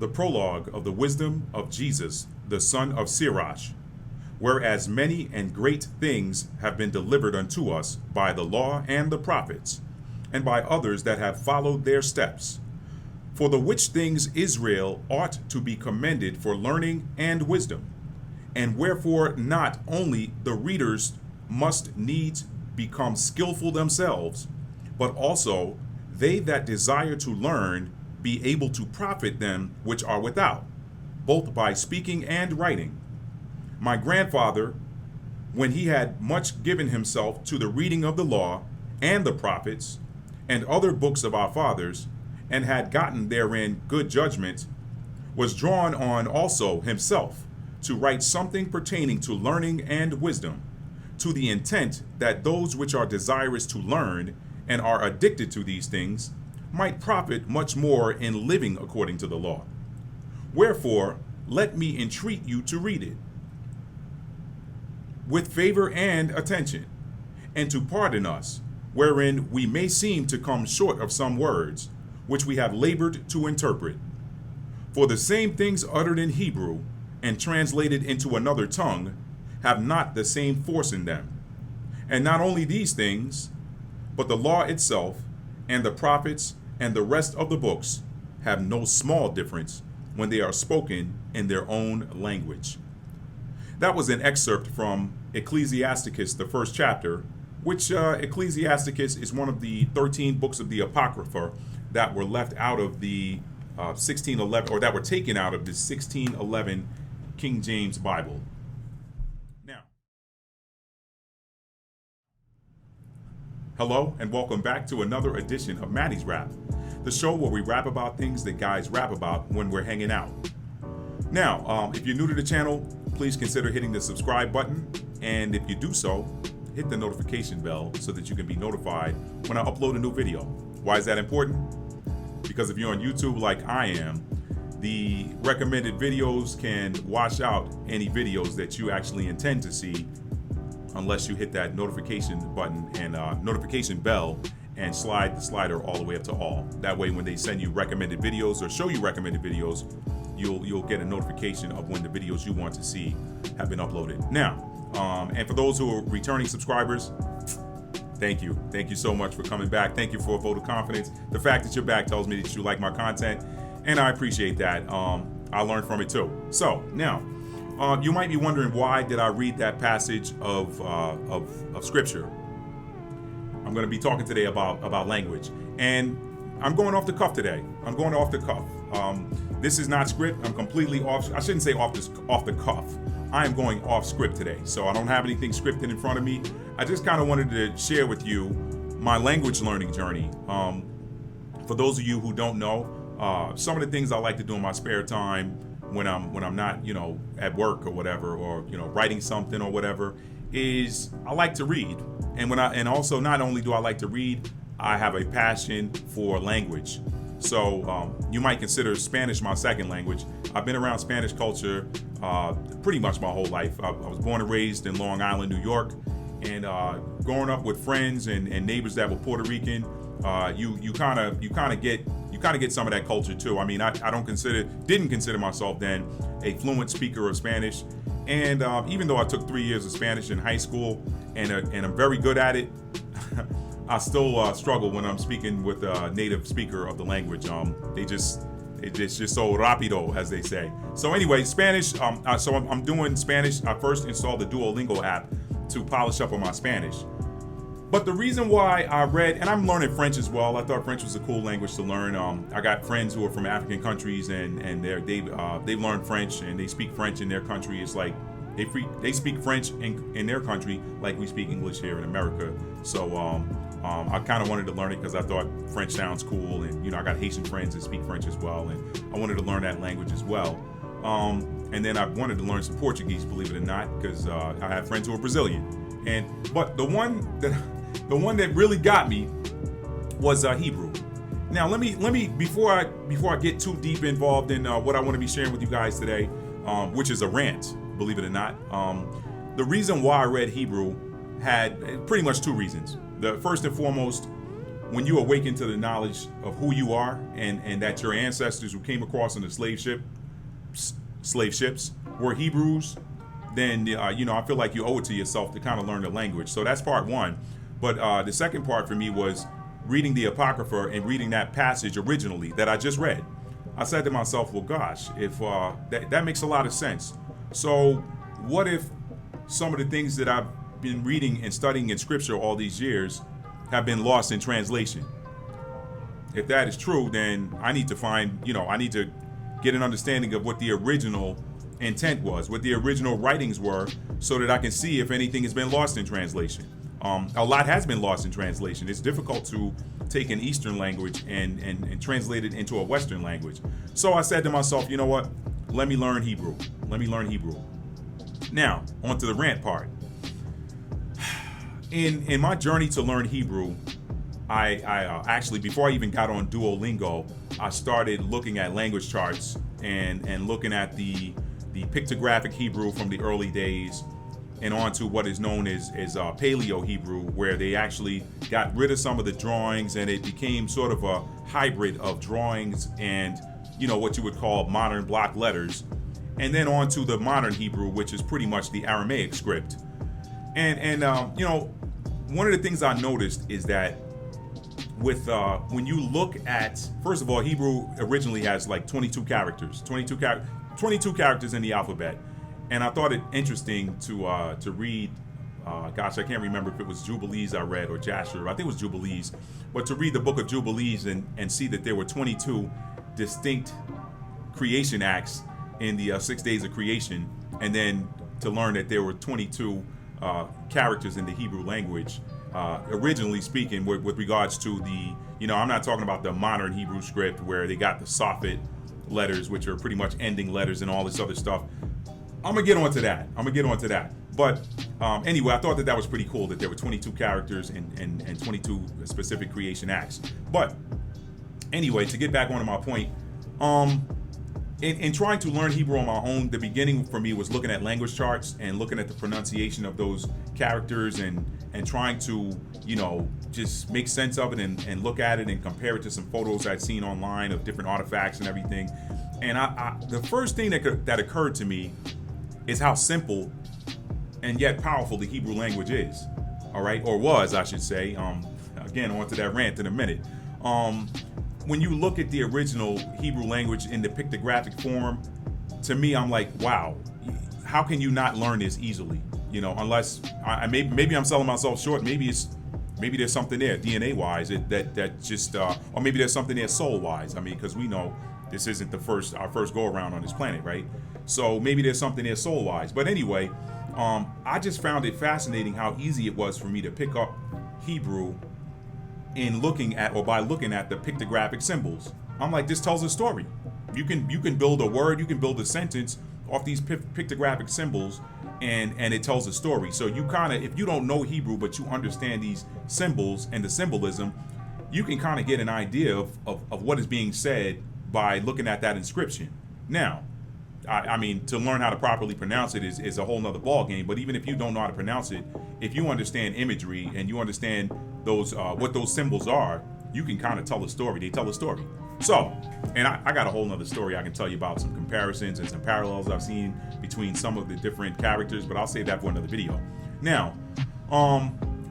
the prologue of the wisdom of Jesus, the son of Sirach, whereas many and great things have been delivered unto us by the law and the prophets, and by others that have followed their steps. For the which things Israel ought to be commended for learning and wisdom, and wherefore not only the readers must needs become skillful themselves, but also they that desire to learn be able to profit them which are without, both by speaking and writing. My grandfather, when he had much given himself to the reading of the law and the prophets and other books of our fathers, and had gotten therein good judgment, was drawn on also himself to write something pertaining to learning and wisdom, to the intent that those which are desirous to learn and are addicted to these things might profit much more in living according to the law. Wherefore, let me entreat you to read it with favor and attention, and to pardon us, wherein we may seem to come short of some words, which we have labored to interpret. For the same things uttered in Hebrew and translated into another tongue have not the same force in them. And not only these things, but the law itself and the prophets and the rest of the books have no small difference when they are spoken in their own language. That was an excerpt from Ecclesiasticus, the first chapter, which Ecclesiasticus is one of the 13 books of the Apocrypha that were left out of the 1611, or that were taken out of the 1611 King James Bible. Now, hello and welcome back to another edition of Maddie's Rap, the show where we rap about things that guys rap about when we're hanging out. Now, if you're new to the channel, please consider hitting the subscribe button, and if you do so, hit the notification bell so that you can be notified when I upload a new video. Why is that important? Because if you're on YouTube like I am, the recommended videos can wash out any videos that you actually intend to see unless you hit that notification button and notification bell and slide the slider all the way up to all. That way when they send you recommended videos or show you recommended videos, you'll get a notification of when the videos you want to see have been uploaded. Now, and for those who are returning subscribers, thank you. Thank you so much for coming back. Thank you for a vote of confidence. The fact that you're back tells me that you like my content, and I appreciate that. I learned from it too. So now, you might be wondering, why did I read that passage of scripture? I'm going to be talking today about language, and I'm going off the cuff today. I'm going off the cuff. This is not script. I'm completely off. I shouldn't say off the cuff. I am going off script today, so I don't have anything scripted in front of me. I just kind of wanted to share with you my language learning journey. For those of you who don't know, some of the things I like to do in my spare time when I'm not, at work or whatever, or writing something or whatever, is I like to read. And also not only do I like to read, I have a passion for language. So you might consider Spanish my second language. I've been around Spanish culture pretty much my whole life. I was born and raised in Long Island, New York, and growing up with friends and neighbors that were Puerto Rican, you kind of get some of that culture too. I mean, I didn't consider myself then a fluent speaker of Spanish, and even though I took 3 years of Spanish in high school and I'm very good at it, I still struggle when I'm speaking with a native speaker of the language. It's just so rapido, as they say. So anyway, Spanish. So I'm doing Spanish. I first installed the Duolingo app to polish up on my Spanish. But the reason why I read, and I'm learning French as well. I thought French was a cool language to learn. I got friends who are from African countries, and they've learned French and they speak French in their country. It's like they speak French in their country like we speak English here in America. So I kind of wanted to learn it because I thought French sounds cool, and I got Haitian friends that speak French as well, and I wanted to learn that language as well. And then I wanted to learn some Portuguese, believe it or not, because I have friends who are Brazilian. But the one that really got me was Hebrew. Now let me before I get too deep involved in what I want to be sharing with you guys today, which is a rant, believe it or not. The reason why I read Hebrew had pretty much two reasons. The first and foremost, when you awaken to the knowledge of who you are and that your ancestors who came across on the slave ships were Hebrews, then I feel like you owe it to yourself to kind of learn the language. So that's part one. But the second part for me was reading the Apocrypha and reading that passage originally that I just read. I said to myself, well, gosh, if that makes a lot of sense. So what if some of the things that I've been reading and studying in Scripture all these years have been lost in translation? If that is true, then I need to get an understanding of what the original intent was, what the original writings were, so that I can see if anything has been lost in translation. A lot has been lost in translation. It's difficult to take an Eastern language and translate it into a Western language. So I said to myself, you know what? Let me learn Hebrew. Now, on to the rant part. In my journey to learn Hebrew, I actually, before I even got on Duolingo, I started looking at language charts and looking at the pictographic Hebrew from the early days and on to what is known as Paleo Hebrew, where they actually got rid of some of the drawings and it became sort of a hybrid of drawings and what you would call modern block letters, and then on to the modern Hebrew, which is pretty much the Aramaic script. And one of the things I noticed is that with when you look at, first of all, Hebrew originally has like 22 characters in the alphabet. And I thought it interesting to read, I can't remember if it was Jubilees I read or Jasher. I think it was Jubilees. But to read the book of Jubilees and see that there were 22 distinct creation acts in the 6 days of creation, and then to learn that there were 22 characters in the Hebrew language, originally speaking, with regards to the, I'm not talking about the modern Hebrew script where they got the Soffit letters, which are pretty much ending letters and all this other stuff. I'm gonna get onto that. But anyway, I thought that was pretty cool that there were 22 characters and 22 specific creation acts. But anyway, to get back onto my point, in trying to learn Hebrew on my own, the beginning for me was looking at language charts and looking at the pronunciation of those characters and trying to, just make sense of it and look at it and compare it to some photos I'd seen online of different artifacts and everything. And the first thing that occurred to me is how simple and yet powerful the Hebrew language is. All right, or was, I should say. Again, on to that rant in a minute. When you look at the original Hebrew language in the pictographic form, to me, I'm like, wow, how can you not learn this easily? Unless maybe I'm selling myself short. Maybe there's something there DNA wise that just, or maybe there's something there soul wise. I mean, because we know this isn't our first go around on this planet, right? So maybe there's something there soul wise. But anyway, I just found it fascinating how easy it was for me to pick up Hebrew by looking at the pictographic symbols. I'm like, this tells a story. You can build a word, you can build a sentence off these pictographic symbols, and it tells a story. So you kind of, if you don't know Hebrew but you understand these symbols and the symbolism, you can kind of get an idea of what is being said by looking at that inscription. Now, I mean, to learn how to properly pronounce it is a whole nother ball game. But even if you don't know how to pronounce it, if you understand imagery and you understand those what those symbols are, you can kind of tell a story. They tell a story. So, and I got a whole nother story I can tell you about some comparisons and some parallels I've seen between some of the different characters, but I'll save that for another video. Now,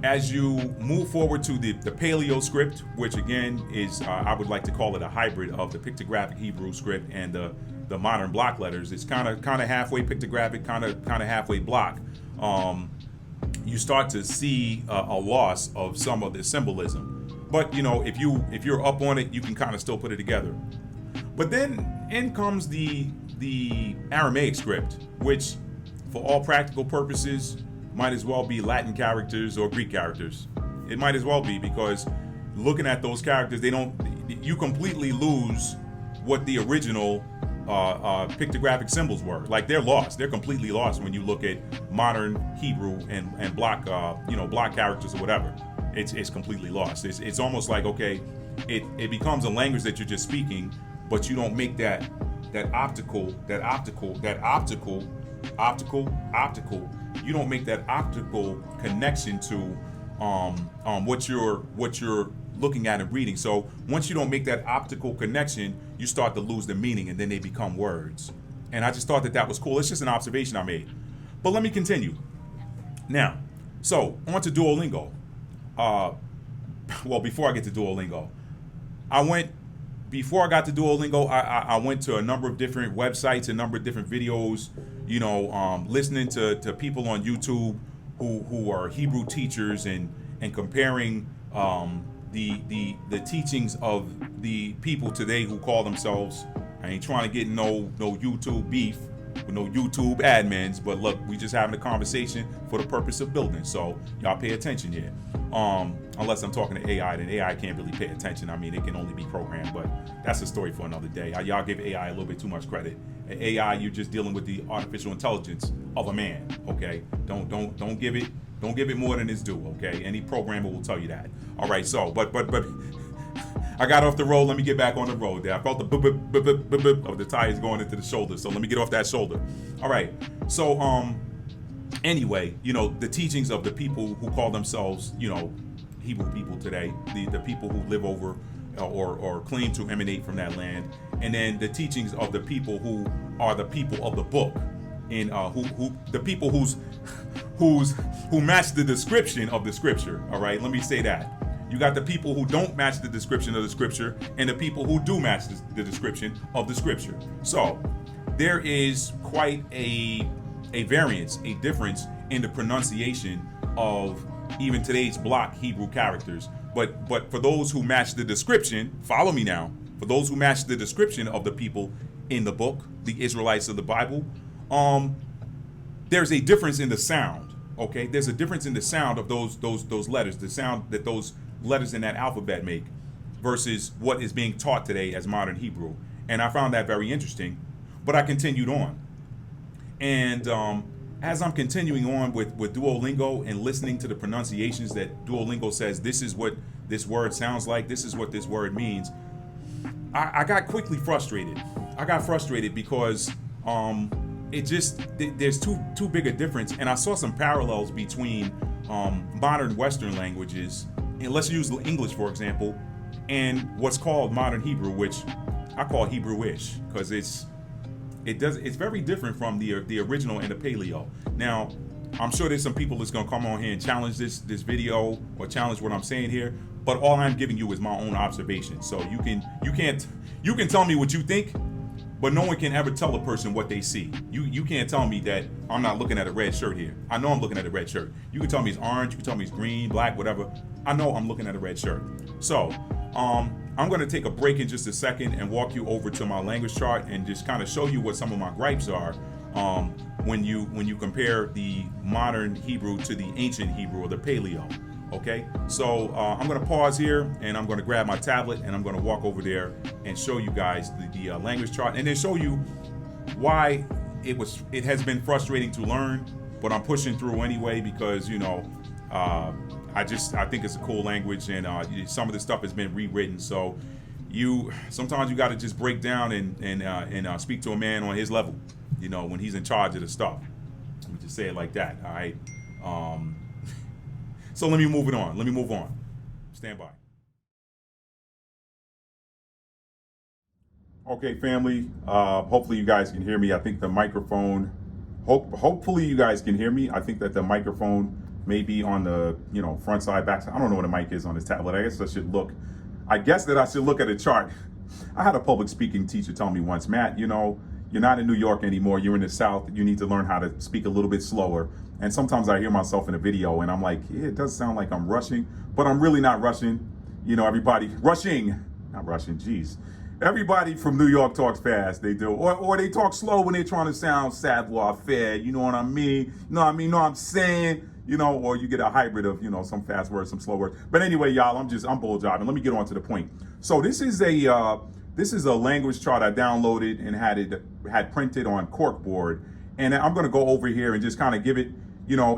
as you move forward to the Paleo Script, which again is, I would like to call it a hybrid of the pictographic Hebrew script and the modern block letters. It's kind of halfway pictographic, kind of halfway block. You start to see a loss of some of the symbolism. But if you're up on it, you can kind of still put it together. But then in comes the Aramaic script, which for all practical purposes might as well be Latin characters or Greek characters. It might as well be, because looking at those characters, you completely lose what the original pictographic symbols were. Like, they're lost. They're completely lost when you look at modern Hebrew and block block characters or whatever. It's completely lost. It's almost like, okay, it becomes a language that you're just speaking, but you don't make that optical. You don't make that optical connection to what you're looking at and reading. So once you don't make that optical connection, you start to lose the meaning, and then they become words. And I just thought that was cool. It's just an observation I made. But let me continue. Now, so on to Duolingo. Well, before I get to Duolingo, before I got to Duolingo, I went to a number of different websites, a number of different videos, listening to people on YouTube who are Hebrew teachers and comparing the teachings of the people today who call themselves, I ain't trying to get no YouTube beef with no YouTube admins, but look, we just having a conversation for the purpose of building, so y'all pay attention here. Unless I'm talking to AI, then AI can't really pay attention. I mean, it can only be programmed, but that's a story for another day. Y'all give AI a little bit too much credit. AI, you're just dealing with the artificial intelligence of a man, okay? Don't give it more than it's due, okay? Any programmer will tell you that. All right, so, but I got off the road. Let me get back on the road there. I felt the boop of the tires going into the shoulder, so let me get off that shoulder. All right, so anyway, the teachings of the people who call themselves, Hebrew people today, the people who live over or claim to emanate from that land, and then the teachings of the people who are the people of the book, and who the people who match the description of the scripture. All right, let me say that. You got the people who don't match the description of the scripture, and the people who do match the description of the scripture. So there is quite a variance, a difference in the pronunciation of even today's block Hebrew characters. But for those who match the description, follow me now. For those who match the description of the people in the book, the Israelites of the Bible, there's a difference in the sound. Okay, there's a difference in the sound of those letters, the sound that those letters in that alphabet make, versus what is being taught today as modern Hebrew. And I found that very interesting. But I continued on, and as I'm continuing on with Duolingo and listening to the pronunciations that Duolingo says, this is what this word sounds like, this is what this word means, I got quickly frustrated. I got frustrated because there's too big a difference, and I saw some parallels between modern Western languages, and let's use English for example, and what's called modern Hebrew, which I call Hebrewish, because it's very different from the original and the Paleo. Now, I'm sure there's some people that's gonna come on here and challenge this video or challenge what I'm saying here, but all I'm giving you is my own observation. So you can tell me what you think, but no one can ever tell a person what they see. You can't tell me that I'm not looking at a red shirt here. I know I'm looking at a red shirt. You can tell me it's orange, you can tell me it's green, black, whatever. I know I'm looking at a red shirt. So I'm going to take a break in just a second and walk you over to my language chart and just kind of show you what some of my gripes are when you compare the modern Hebrew to the ancient Hebrew or the Paleo. Okay, so I'm going to pause here and I'm going to grab my tablet and I'm going to walk over there and show you guys the language chart, and then show you why it has been frustrating to learn, but I'm pushing through anyway because I think it's a cool language, and some of the stuff has been rewritten. So sometimes you got to just break down and speak to a man on his level, when he's in charge of the stuff. Let me just say it like that. All right. So let me move on. Stand by. Okay, family. Hopefully you guys can hear me. I think the microphone. Hopefully you guys can hear me. I think that the microphone may be on the front side, back side. I don't know what the mic is on this tablet. I guess I should look at a chart. I had a public speaking teacher tell me once, Matt, you're not in New York anymore. You're in the South. You need to learn how to speak a little bit slower. And sometimes I hear myself in a video and I'm like, yeah, it does sound like I'm rushing, but I'm really not rushing. Everybody not rushing. Geez. Everybody from New York talks fast. They do. Or they talk slow when they're trying to sound savoir-faire. You know what I mean? Know what I'm saying? Or you get a hybrid of, some fast words, some slow words. But anyway, y'all, I'm bull jobbing. Let me get on to the point. So this is a language chart I downloaded and had printed on corkboard. And I'm going to go over here and just kind of give it,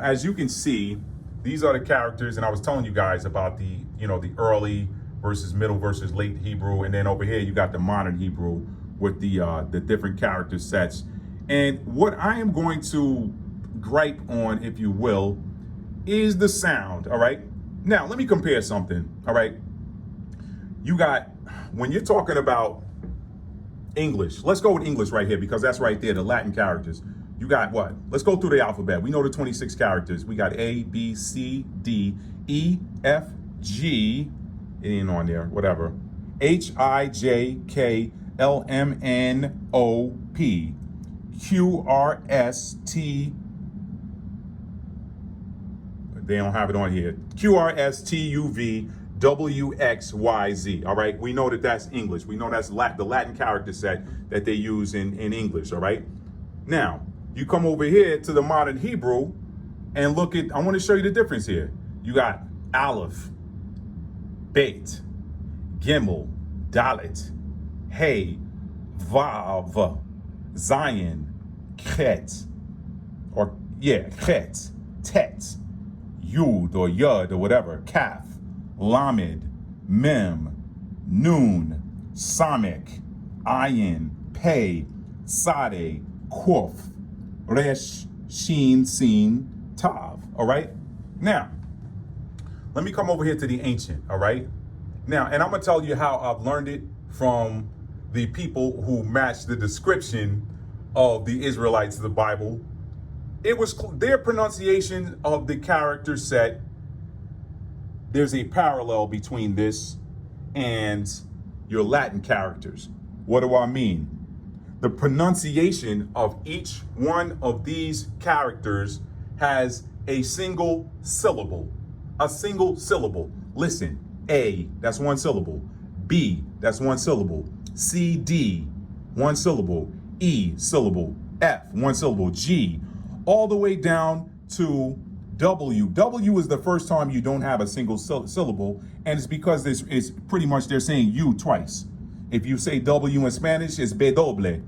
as you can see, these are the characters. And I was telling you guys about the early versus middle versus late Hebrew. And then over here, you got the modern Hebrew with the different character sets. And what I am going to gripe on, if you will, is the sound. All right. Now, let me compare something. All right. you got, when you're talking about English, let's go with English right here because that's right there, the Latin characters. You got what? Let's go through the alphabet. We know the 26 characters. We got A, B, C, D, E, F, G, it ain't on there, whatever. H, I, J, K, L, M, N, O, P, Q, R, S, T, they don't have it on here. Q, R, S, T, U, V, W, X, Y, Z. All right. We know that that's English. We know that's the Latin character set that they use in English. All right. Now, you come over here to the modern Hebrew and look at, I want to show you the difference here. You got Aleph, Bet, Gimel, Dalet, Hey, Vav, Zion, Chet, Chet, Tet, Yud or Yud or whatever, Kaf, Lamed, Mem, Nun, Samek, Ayin, Pei, Sade, Kuf, Resh, Shin, Sin, Tav. All right? Now, let me come over here to the ancient. All right? Now, and I'm going to tell you how I've learned it from the people who match the description of the Israelites of the Bible. It was their pronunciation of the character set. There's a parallel between this and your Latin characters. What do I mean? The pronunciation of each one of these characters has a single syllable. A single syllable. Listen, A, that's one syllable. B, that's one syllable. C, D, one syllable. E, syllable. F, one syllable. G, all the way down to W. W is the first time you don't have a single syllable, and it's because it's pretty much they're saying you twice. If you say W in Spanish, it's bedoble.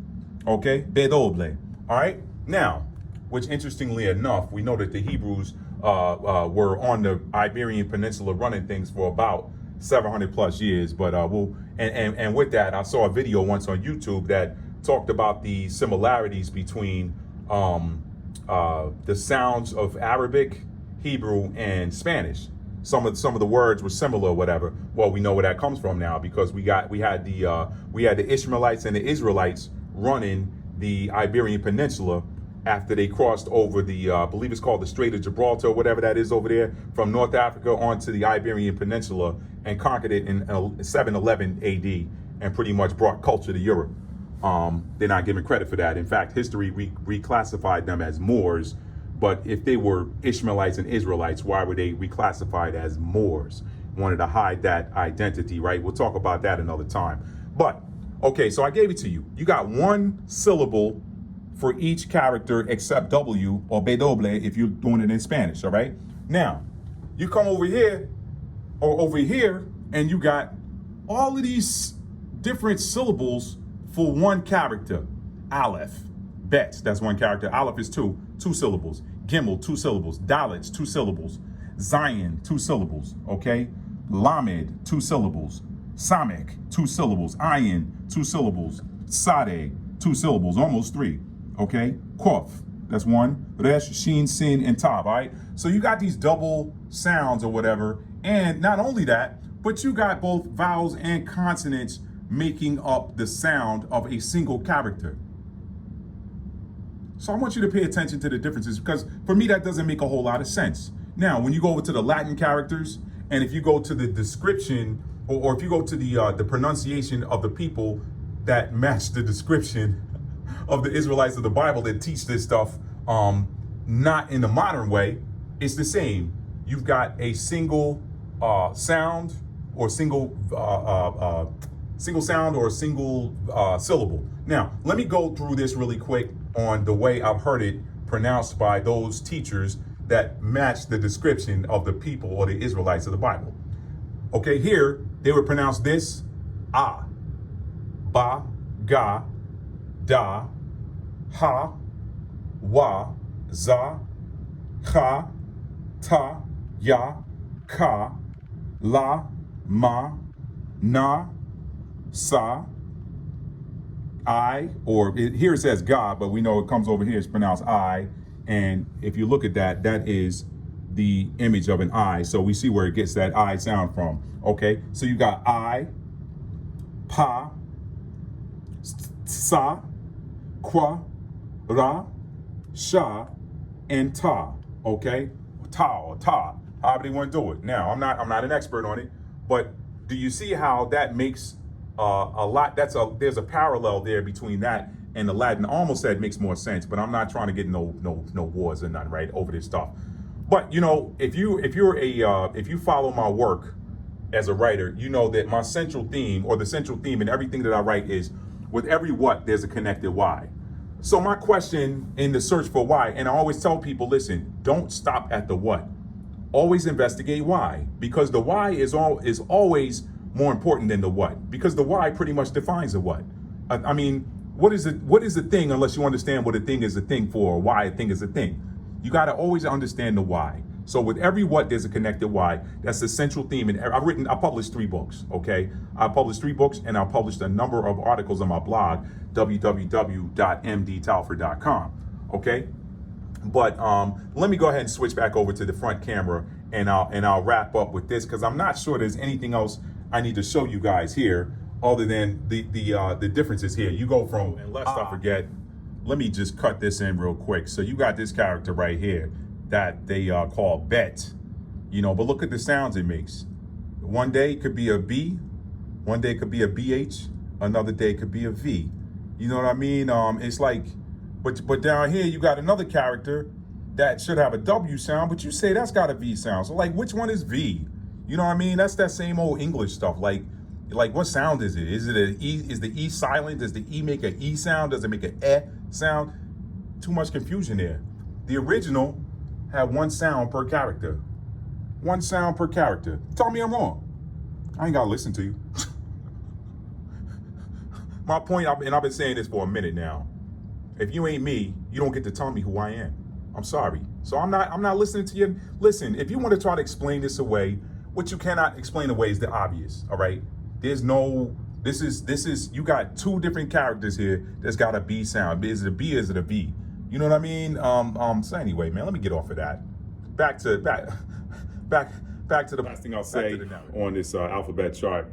Okay? Bedoble. All right? Now, which interestingly enough, we know that the Hebrews were on the Iberian Peninsula running things for about 700 plus years. But and with that, I saw a video once on YouTube that talked about the similarities between the sounds of Arabic, Hebrew, and Spanish. Some of the words were similar, or whatever. Well, we know where that comes from now because we had the Ishmaelites and the Israelites running the Iberian Peninsula after they crossed over the I believe it's called the Strait of Gibraltar, or whatever that is over there, from North Africa onto the Iberian Peninsula and conquered it in 711 AD and pretty much brought culture to Europe. They're not given credit for that. In fact, history reclassified them as Moors. But if they were Ishmaelites and Israelites, why were they reclassified as Moors? Wanted to hide that identity, right? We'll talk about that another time. But, okay, so I gave it to you. You got one syllable for each character except W or bedoble if you're doing it in Spanish, all right? Now, you come over here or over here and you got all of these different syllables for one character. Aleph, Bet, that's one character. Aleph is two syllables. Gimel, 2 syllables. Dalet, 2 syllables. Zion, 2 syllables, okay? Lamed, 2 syllables. Samek, 2 syllables. Ayin, 2 syllables. Sade, 2 syllables, almost 3, okay? Kof, that's 1. Resh, Shin, Sin, and Tav, all right? So you got these double sounds or whatever, and not only that, but you got both vowels and consonants making up the sound of a single character. So I want you to pay attention to the differences because for me, that doesn't make a whole lot of sense. Now, when you go over to the Latin characters, and if you go to the description, or if you go to the pronunciation of the people that match the description of the Israelites of the Bible that teach this stuff, not in the modern way, it's the same. You've got a single sound or single sound or a single syllable. Now, let me go through this really quick on the way I've heard it pronounced by those teachers that match the description of the people or the Israelites of the Bible. Okay, here they would pronounce this: ah, ba, ga, da, ha, wa, za, cha, ta, ya, ka, la, ma, na, sa, I, or here it says God, but we know it comes over here, it's pronounced I. And if you look at that, that is the image of an I. So we see where it gets that I sound from. Okay, so you got I, pa, sa, qua, ra, sha, and ta. Okay, ta or ta, however they want to do it. Now, I'm not an expert on it, but do you see how that makes a lot? There's a parallel there between that and the Latin. I almost said makes more sense, but I'm not trying to get no wars or nothing right over this stuff. But you know, if you follow my work as a writer, you know that my central theme, or the central theme in everything that I write, is with every what there's a connected why. So my question in the search for why, and I always tell people, listen, don't stop at the what. Always investigate why, because the why is always more important than the what, because the why pretty much defines the what. I mean, what is the thing unless you understand what a thing is a thing for, or why a thing is a thing. You got to always understand the why. So with every what, there's a connected why. That's the central theme. And I published 3 books, okay? I published 3 books, and I published a number of articles on my blog, www.mdtalford.com, okay? But let me go ahead and switch back over to the front camera, and I'll wrap up with this, because I'm not sure there's anything else I need to show you guys here other than the differences here. You go from, and lest I forget, let me just cut this in real quick. So you got this character right here that they call Bet, you know, but look at the sounds it makes. One day it could be a B, one day it could be a BH, another day it could be a V. You know what I mean? It's like, but down here you got another character that should have a W sound, but you say that's got a V sound. So like, which one is V? You know what I mean? That's that same old English stuff. Like what sound is it? Is it an E? Is the E silent? Does the E make an E sound? Does it make an E sound? Too much confusion there. The original had 1 sound per character. 1 sound per character. Tell me I'm wrong. I ain't gotta listen to you. My point, and I've been saying this for a minute now. If you ain't me, you don't get to tell me who I am. I'm sorry. So I'm not listening to you. Listen, if you want to try to explain this away, what you cannot explain away is the obvious, all right? This is, you got 2 different characters here that's got a B sound. Is it a B or is it a V? You know what I mean? So anyway, man, let me get off of that. Back to the last thing I'll say on this alphabet chart.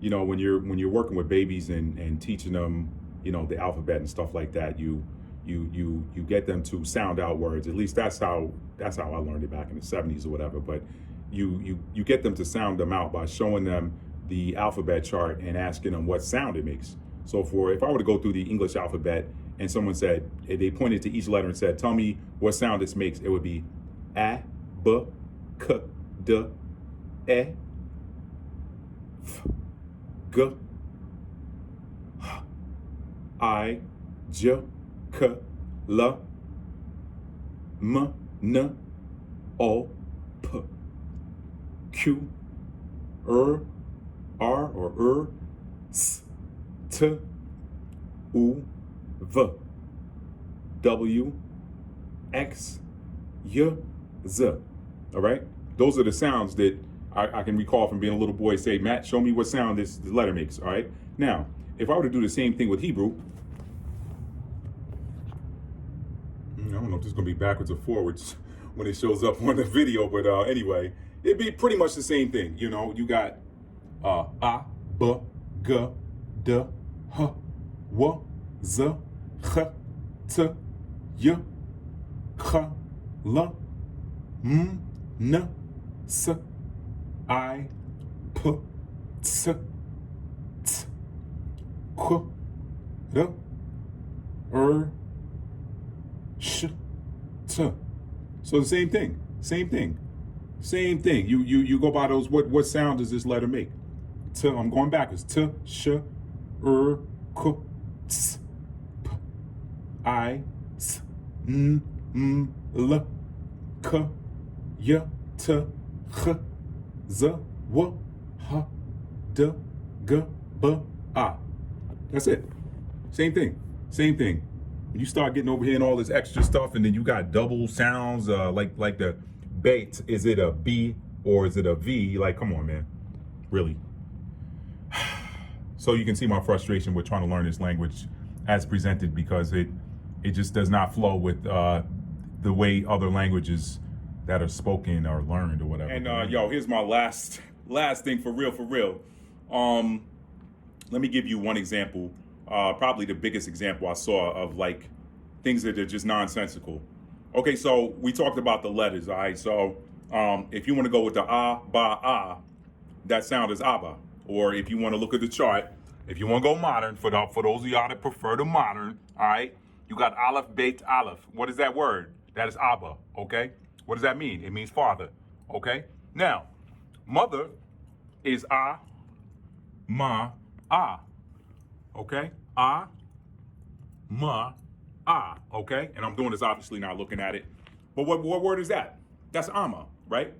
You know, when you're working with babies and teaching them, you know, the alphabet and stuff like that, you get them to sound out words. At least that's how I learned it back in the 70s or whatever. But you get them to sound them out by showing them the alphabet chart and asking them what sound it makes. So if I were to go through the English alphabet and someone said, they pointed to each letter and said, tell me what sound this makes, it would be A, B, K, D, E, F, G, H, I, J, K, L, M, N, O, P, Q, R or S, T, U, V, W, X, Y, Z. All right? Those are the sounds that I can recall from being a little boy. Say, Matt, show me what sound this letter makes. All right? Now, if I were to do the same thing with Hebrew, I don't know if this is going to be backwards or forwards when it shows up on the video, but anyway, it'd be pretty much the same thing. You know, you got A, B, G, D, H, W, Z, H, T, Y, K, L, M, N, S, I, P, T, T, K, R, Sh, T. So the same thing. You go by those. What sound does this letter make? T. I'm going backwards. T, sh, k, ts, p, I, s, n, m, l, k, y, t, h, z, w, h, d, g, b, a. That's it. Same thing. When you start getting over here and all this extra stuff, and then you got double sounds, like the bait. Is it a B or is it a V? Like, come on, man. Really. So you can see my frustration with trying to learn this language as presented, because it just does not flow with the way other languages that are spoken or learned or whatever. And here's my last thing for real. let me give you one example, probably the biggest example I saw of like things that are just nonsensical. Okay, so we talked about the letters, all right? So if you want to go with the ah, ba, ah, that sound is abba. Or if you want to look at the chart, if you want to go modern, for those of y'all that prefer the modern, all right, you got aleph, beit, aleph. What is that word? That is abba, okay? What does that mean? It means father, okay? Now, mother is ah, ma, ah, okay? Ah, ma, ah, okay? And I'm doing this obviously not looking at it. But what word is that? That's ama, right?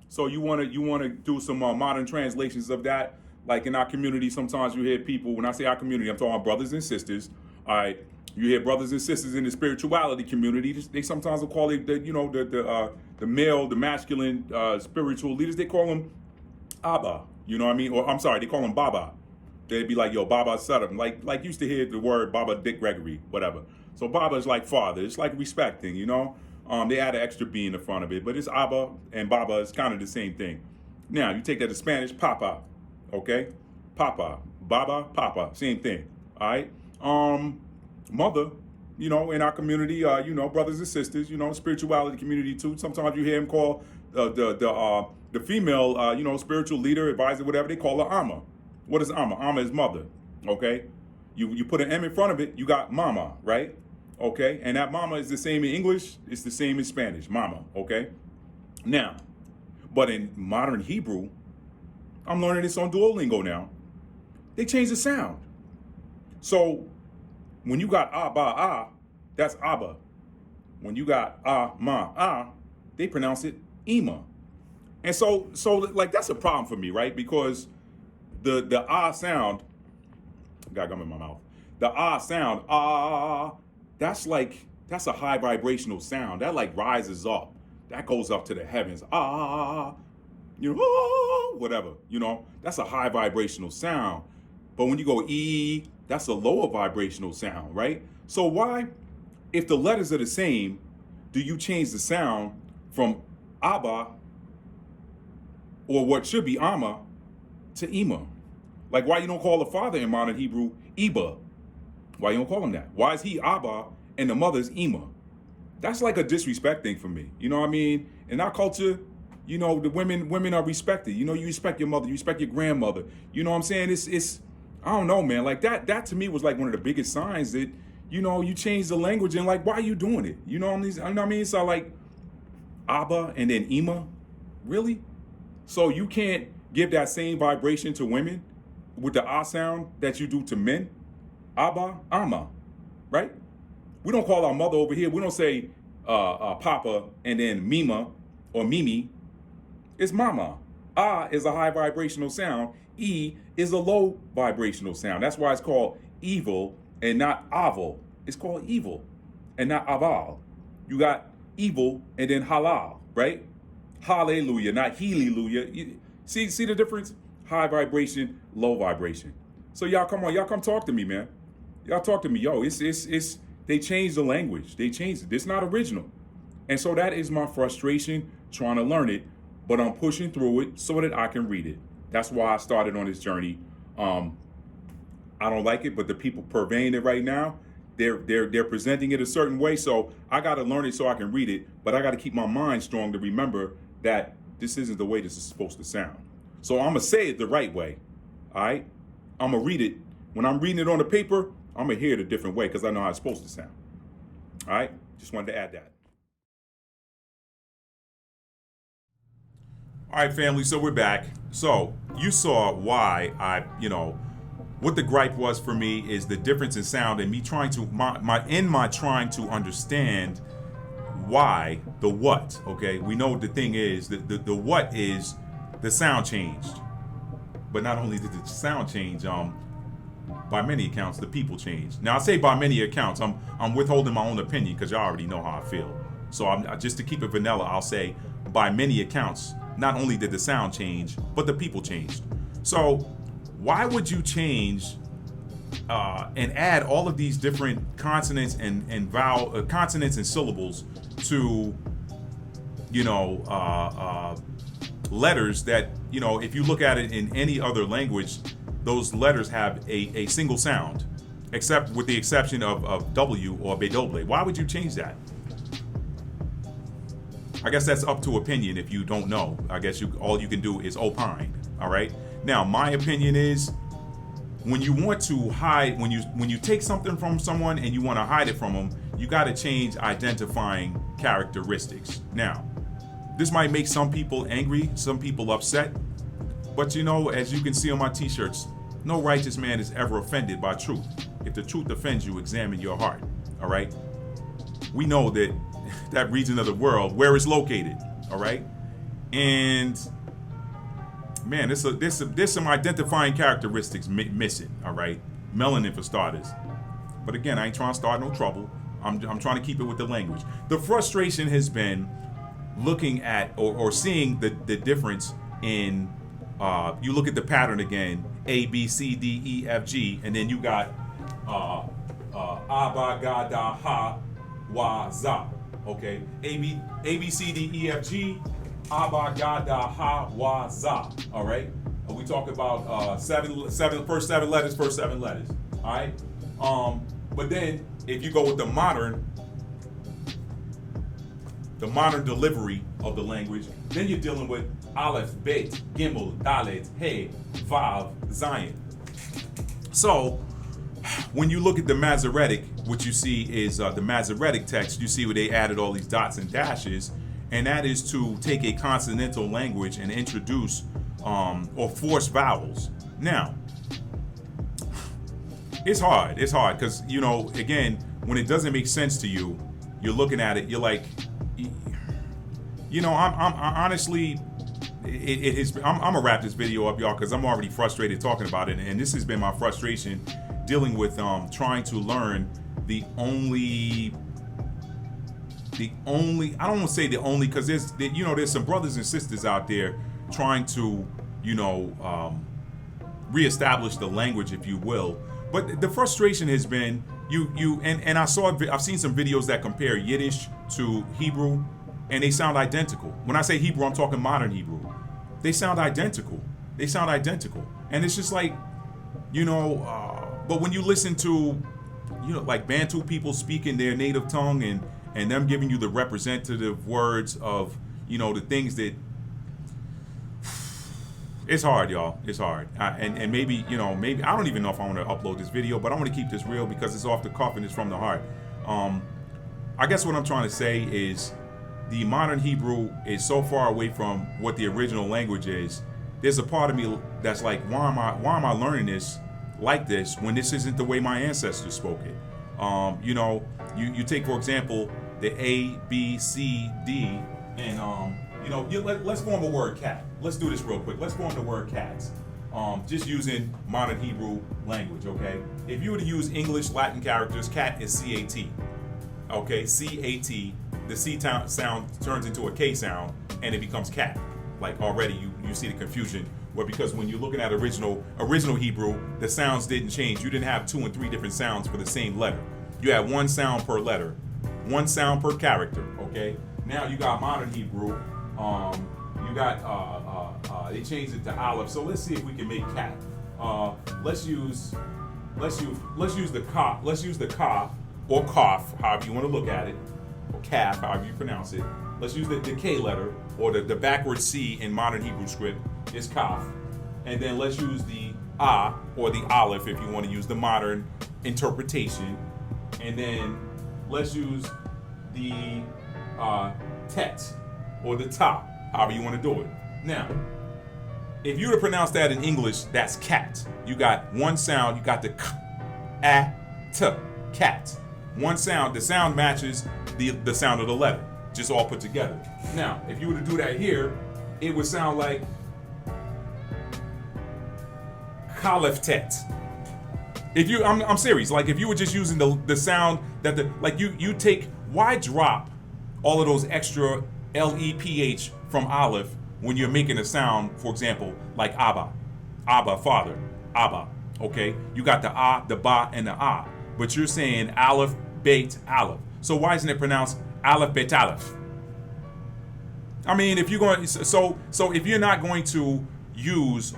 So you wanna do some modern translations of that. Like in our community, sometimes you hear people, when I say our community, I'm talking about brothers and sisters, all right? You hear brothers and sisters in the spirituality community, they sometimes will call it, the male, the masculine spiritual leaders, they call them Abba, you know what I mean? Or I'm sorry, they call them Baba. They'd be like, yo, Baba Sudam. Like used to hear the word Baba Dick Gregory, whatever. So Baba is like father. It's like respecting, you know? They add an extra B in the front of it, but it's Abba and Baba is kind of the same thing. Now, you take that to Spanish, Papa, okay? Papa, Baba, Papa, same thing, all right? Mother, you know, in our community, you know, brothers and sisters, you know, spirituality community too. Sometimes you hear him call the female, you know, spiritual leader, advisor, whatever, they call her Amma. What is Amma? Amma is mother, okay? You put an M in front of it, you got mama, right? Okay, and that mama is the same in English, it's the same in Spanish, mama, okay? Now, but in modern Hebrew, I'm learning this on Duolingo now, they change the sound. So when you got Abba, ah, that's Abba. When you got ma, ah, they pronounce it Ima. And so like that's a problem for me, right? Because the ah sound, got gum in my mouth. The ah sound, ah, that's a high vibrational sound. That like rises up. That goes up to the heavens. Ah, you know, ah, whatever, you know, that's a high vibrational sound. But when you go E, that's a lower vibrational sound, right? So why, if the letters are the same, do you change the sound from Abba, or what should be Amma, to Ima? Like why you don't call the father in modern Hebrew Iba? Why you don't call him that? Why is he Abba and the mother's Ima? That's like a disrespect thing for me. You know what I mean? In our culture, you know, the women are respected. You know, you respect your mother, you respect your grandmother. You know what I'm saying? It's I don't know, man. Like that to me was like one of the biggest signs that, you know, you change the language and like, why are you doing it? You know what I mean? So like Abba and then Ima, really? So you can't give that same vibration to women with the ah sound that you do to men? Abba, Amma, right? We don't call our mother over here. We don't say Papa and then Mima or Mimi. It's Mama. Ah is a high vibrational sound. E is a low vibrational sound. That's why it's called evil and not aval. It's called evil and not aval. You got evil and then halal, right? Hallelujah, not hallelujah. See the difference? High vibration, low vibration. So y'all come talk to me, man. Y'all talk to me, yo. It's they changed the language. They changed it. It's not original. And so that is my frustration trying to learn it, but I'm pushing through it so that I can read it. That's why I started on this journey. I don't like it, but the people purveying it right now, they're presenting it a certain way. So I got to learn it so I can read it, but I got to keep my mind strong to remember that this isn't the way this is supposed to sound. So I'm gonna say it the right way. All right, I'm gonna read it. When I'm reading it on the paper, I'm gonna hear it a different way because I know how it's supposed to sound. All right, just wanted to add that. All right, family, so we're back. So you saw why what the gripe was for me is the difference in sound and me trying to, my trying to understand why the what, okay? We know the thing is, the what is the sound changed. But not only did the sound change, by many accounts, the people changed. Now I say by many accounts, I'm withholding my own opinion because y'all already know how I feel. So I'm just to keep it vanilla, I'll say by many accounts, not only did the sound change, but the people changed. So why would you change and add all of these different consonants and consonants and syllables to, letters that, if you look at it in any other language, those letters have a single sound, except with the exception of W or bedoble. Why would you change that? I guess that's up to opinion. If you don't know, I guess all you can do is opine. All right. Now, my opinion is, when you want to hide, when you take something from someone and you want to hide it from them, you got to change identifying characteristics. Now, this might make some people angry, some people upset, but as you can see on my t-shirts, no righteous man is ever offended by truth. If the truth offends you, examine your heart. All right. We know that region of the world where it's located. All right. And man, there's some identifying characteristics missing. All right. Melanin for starters. But again, I ain't trying to start no trouble. I'm trying to keep it with the language. The frustration has been looking at or seeing the difference in, you look at the pattern again, A, B, C, D, E, F, G, and then you got Abba, Gada, Ha, Wa, Za. Okay, A, B, C, D, E, F, G, Abba, Gada, Ha, Wa, Za. All right, we talk about first seven letters. All right, but then if you go with the modern delivery of the language, then you're dealing with Aleph, Bet, Gimel, Dalet, He, Vav, Zayin. So when you look at the Masoretic, what you see is the Masoretic text. You see where they added all these dots and dashes, and that is to take a consonantal language and introduce or force vowels. Now, it's hard because again, when it doesn't make sense to you, you're looking at it, you're like, I'm honestly, I'm gonna wrap this video up, y'all, because I'm already frustrated talking about it, and this has been my frustration dealing with trying to learn the only I don't want to say the only, because there's some brothers and sisters out there trying to reestablish the language, if you will. But the frustration has been I've seen some videos that compare Yiddish to Hebrew, and they sound identical. When I say Hebrew, I'm talking modern Hebrew. They sound identical. And it's just like, but when you listen to, like Bantu people speaking their native tongue and them giving you the representative words of, the things that, it's hard, y'all. It's hard. And maybe I don't even know if I want to upload this video, but I want to keep this real because it's off the cuff and it's from the heart. I guess what I'm trying to say is the modern Hebrew is so far away from what the original language is. There's a part of me that's like, why am I learning this like this when this isn't the way my ancestors spoke it? You take, for example, the A, B, C, D, and let's form a word cat. Let's do this real quick. Let's form the word cats. Just using modern Hebrew language, okay? If you were to use English Latin characters, cat is C-A-T. Okay, C-A-T. The C sound turns into a K sound, and it becomes cat. Like already you see the confusion, where because when you're looking at original Hebrew, the sounds didn't change. You didn't have 2 and 3 different sounds for the same letter. You had 1 sound per letter, 1 sound per character, okay? Now you got modern Hebrew. You got they changed it to Aleph. So let's see if we can make cat. Let's use the ka. Let's use the ka or kaf, however you want to look at it, or calf, however you pronounce it. Let's use the K letter, or the backward C in modern Hebrew script is kaf. And then let's use the A or the Aleph if you want to use the modern interpretation. And then let's use the tet or the ta, however you want to do it. Now, if you were to pronounce that in English, that's cat. You got 1 sound, you got the k, a, t, cat. 1 sound, the sound matches the sound of the letter, just all put together. Now, if you were to do that here, it would sound like Kaleftet. I'm serious. Like if you were just using the sound that you take, why drop all of those extra LEPH from Aleph when you're making a sound, for example, like Abba, father, Abba, okay? You got the A, the Ba, and the A, but you're saying Aleph, Beit, Aleph. So why isn't it pronounced Aleph, Beit, Aleph? I mean, if you're going, so if you're not going to use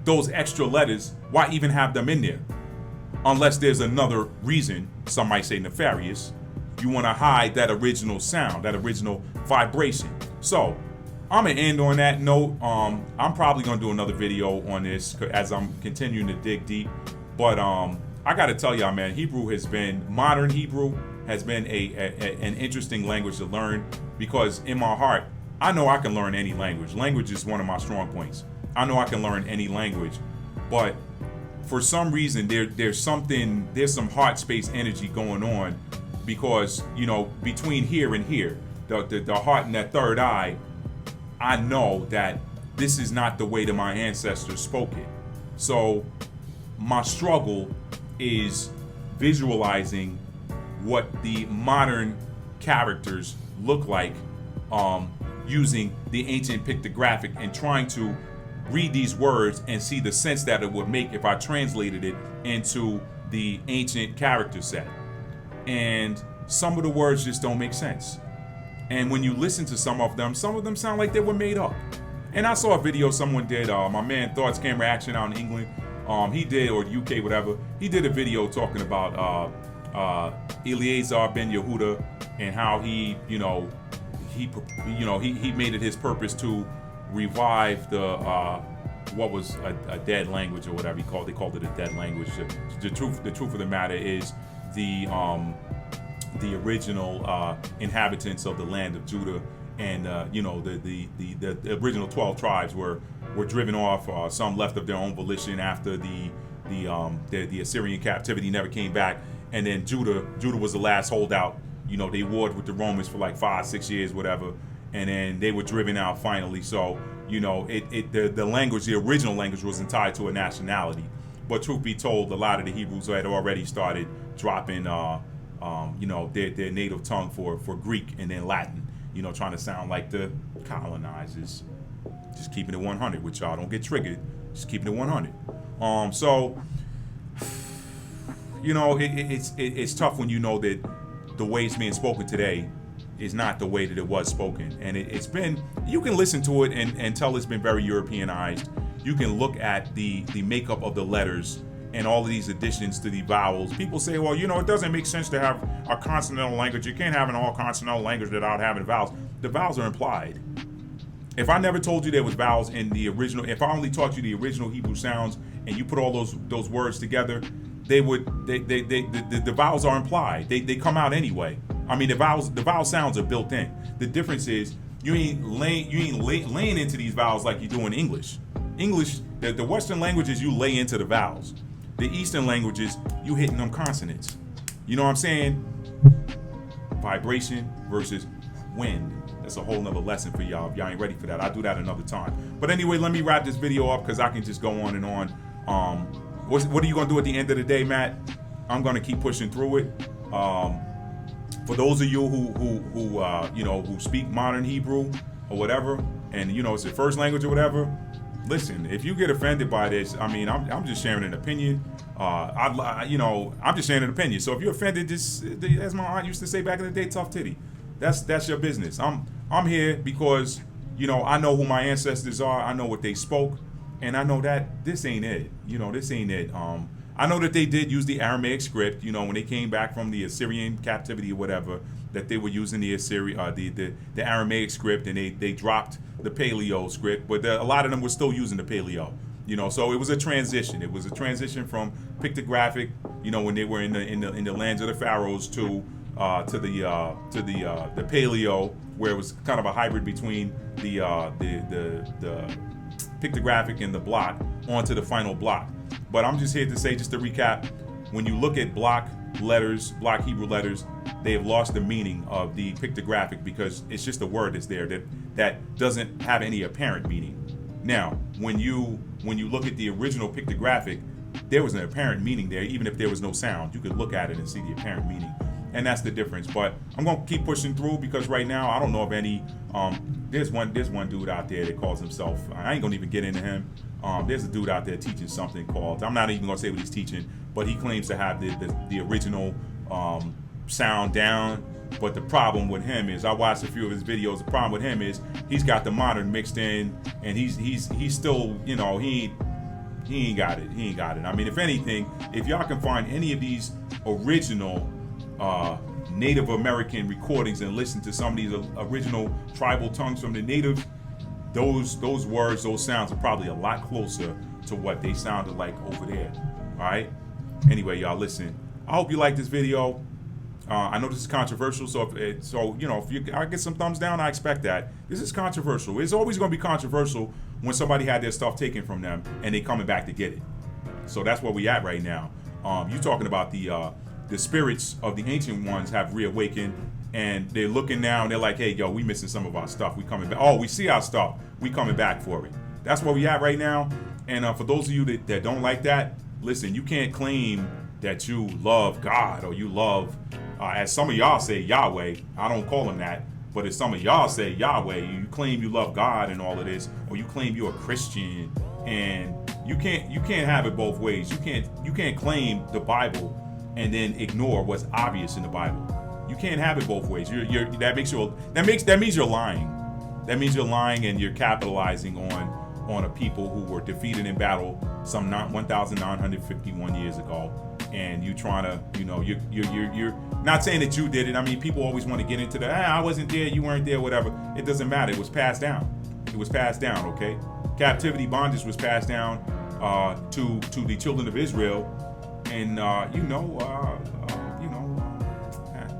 those extra letters, why even have them in there? Unless there's another reason, some might say nefarious, you want to hide that original sound, that original vibration. So I'm gonna end on that note. I'm probably gonna do another video on this as I'm continuing to dig deep. But I gotta tell y'all, man, modern Hebrew has been an interesting language to learn, because in my heart, I know I can learn any language. Language is one of my strong points. I know I can learn any language, but for some reason there's some heart space energy going on, because between here and here, the heart and that third eye, I know that this is not the way that my ancestors spoke it. So my struggle is visualizing what the modern characters look like, using the ancient pictographic, and trying to read these words and see the sense that it would make if I translated it into the ancient character set. And some of the words just don't make sense. And when you listen to some of them sound like they were made up. And I saw a video someone did, my man Thoughts Camera Action out in England, he did, or UK, whatever, he did a video talking about Eleazar ben Yehuda, and how he made it his purpose to revive what was a dead language, or whatever they called it a dead language. The truth of the matter is the original inhabitants of the land of Judah, and the original 12 tribes were driven off. Some left of their own volition after the Assyrian captivity, never came back, and then Judah was the last holdout. They warred with the Romans for like 5-6 years, whatever, and then they were driven out finally. So the language, the original language, wasn't tied to a nationality. But truth be told, a lot of the Hebrews had already started dropping their native tongue for Greek and then Latin, trying to sound like the colonizers. Just keeping it 100 with y'all. Don't get triggered. Just keeping it 100. So it's tough when you know that the way it's being spoken today is not the way that it was spoken. And it's been, you can listen to it and tell it's been very Europeanized. You can look at the makeup of the letters and all of these additions to the vowels. People say, well, it doesn't make sense to have a consonantal language. You can't have an all consonantal language without having vowels. The vowels are implied. If I never told you there was vowels in the original, if I only taught you the original Hebrew sounds and you put all those words together, the vowels are implied. They come out anyway. I mean, the vowel sounds are built in. The difference is you ain't laying into these vowels like you do in English. English, the Western languages, you lay into the vowels. The Eastern languages, you hitting them consonants. You know what I'm saying? Vibration versus wind. That's a whole nother lesson for y'all. If y'all ain't ready for that, I'll do that another time. But anyway, let me wrap this video up, because I can just go on and on. What are you gonna do at the end of the day, Matt? I'm gonna keep pushing through it. For those of you who speak modern Hebrew or whatever, and it's your first language or whatever, listen. If you get offended by this, I mean, I'm just sharing an opinion. I'm just sharing an opinion. So if you're offended, just as my aunt used to say back in the day, tough titty. That's your business. I'm here because I know who my ancestors are. I know what they spoke, and I know that this ain't it. This ain't it. I know that they did use the Aramaic script. When they came back from the Assyrian captivity or whatever, that they were using the Aramaic script, and they dropped the Paleo script. But a lot of them were still using the Paleo. So it was a transition. It was a transition from pictographic, when they were in the lands of the pharaohs to the Paleo, where it was kind of a hybrid between the pictographic and the block onto the final block. But I'm just here to say, just to recap, when you look at block Hebrew letters, they have lost the meaning of the pictographic, because it's just a word that's there that doesn't have any apparent meaning. Now, when you look at the original pictographic, there was an apparent meaning there, even if there was no sound. You could look at it and see the apparent meaning. And that's the difference. But I'm gonna keep pushing through, because right now I don't know of any. There's one dude out there that calls himself. I ain't gonna even get into him. There's a dude out there teaching something called. I'm not even gonna say what he's teaching, but he claims to have the original sound down. But the problem with him is, I watched a few of his videos. The problem with him is he's got the modern mixed in, and he's still, he ain't he ain't got it. He ain't got it. I mean, if anything, if y'all can find any of these original Native American recordings and listen to some of these original tribal tongues from the natives, those words, those sounds are probably a lot closer to what they sounded like over there. All right. Anyway, y'all, listen. I hope you like this video. I know this is controversial, so if I get some thumbs down, I expect that. This is controversial. It's always going to be controversial when somebody had their stuff taken from them and they coming back to get it. So that's where we at right now. You talking about the spirits of the ancient ones have reawakened, and they're looking now and they're like, hey, yo, we missing some of our stuff. We coming back. Oh, we see our stuff. We coming back for it. That's where we at right now. And for those of you that don't like that, listen, you can't claim that you love God or you love, as some of y'all say, Yahweh. I don't call him that, but as some of y'all say Yahweh, you claim you love God and all of this, or you claim you're a Christian, and you can't have it both ways. You can't claim the Bible and then ignore what's obvious in the Bible. You can't have it both ways. That means you're lying. That means you're lying, and you're capitalizing on a people who were defeated in battle some 1,951 years ago. And you trying to, you're not saying that you did it. I mean, people always want to get into I wasn't there, you weren't there, whatever. It doesn't matter. It was passed down. It was passed down, okay? Captivity, bondage was passed down to the children of Israel. And,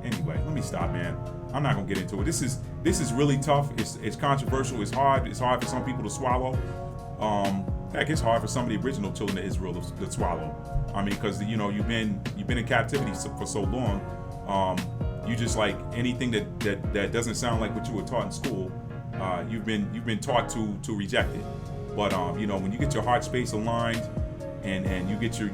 anyway, let me stop, man. I'm not going to get into it. This is really tough. It's controversial. It's hard. It's hard for some people to swallow. Heck, it's hard for some of the original children of Israel to swallow. I mean, because you've been in captivity for so long. You just like anything that doesn't sound like what you were taught in school. You've been taught to reject it. But when you get your heart space aligned, and you get your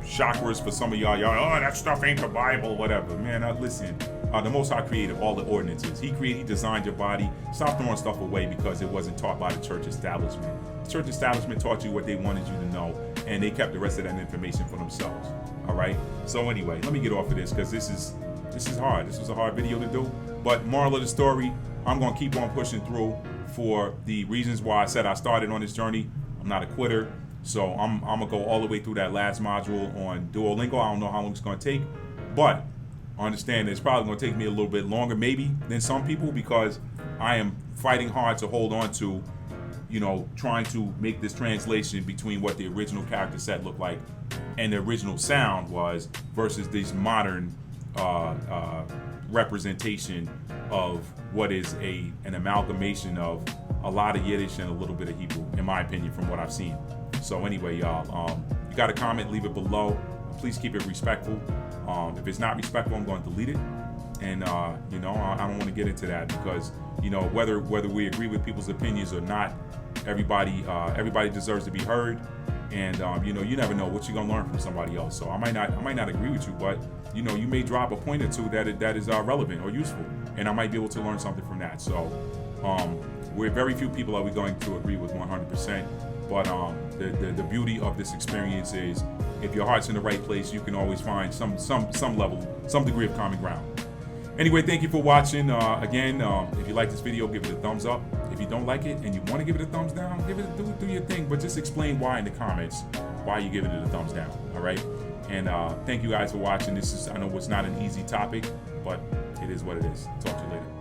chakras, for some of y'all, oh, that stuff ain't the Bible, whatever. Man, listen. The Most High created all the ordinances. He designed your body. Stop throwing stuff away because it wasn't taught by the church establishment. The church establishment taught you what they wanted you to know, and they kept the rest of that information for themselves. All right. So anyway, let me get off of this because this is hard. This was a hard video to do. But moral of the story, I'm gonna keep on pushing through for the reasons why I said I started on this journey. I'm not a quitter. So I'm gonna go all the way through that last module on Duolingo. I don't know how long it's gonna take, but I understand that it's probably going to take me a little bit longer maybe than some people, because I am fighting hard to hold on to, trying to make this translation between what the original character set looked like and the original sound was versus this modern representation of what is an amalgamation of a lot of Yiddish and a little bit of Hebrew, in my opinion, from what I've seen. So anyway, y'all, you got a comment, leave it below. Please keep it respectful. If it's not respectful, I'm going to delete it. And I don't want to get into that because whether we agree with people's opinions or not, everybody deserves to be heard. And you never know what you're gonna learn from somebody else. So I might not agree with you, but you may drop a point or two that is relevant or useful, and I might be able to learn something from that. So we're very few people are we going to agree with 100%. But the beauty of this experience is, if your heart's in the right place, you can always find some degree of common ground. Anyway, thank you for watching. Again, if you like this video, give it a thumbs up. If you don't like it and you want to give it a thumbs down, do your thing. But just explain why in the comments why you're giving it a thumbs down. All right. And thank you guys for watching. I know it's not an easy topic, but it is what it is. Talk to you later.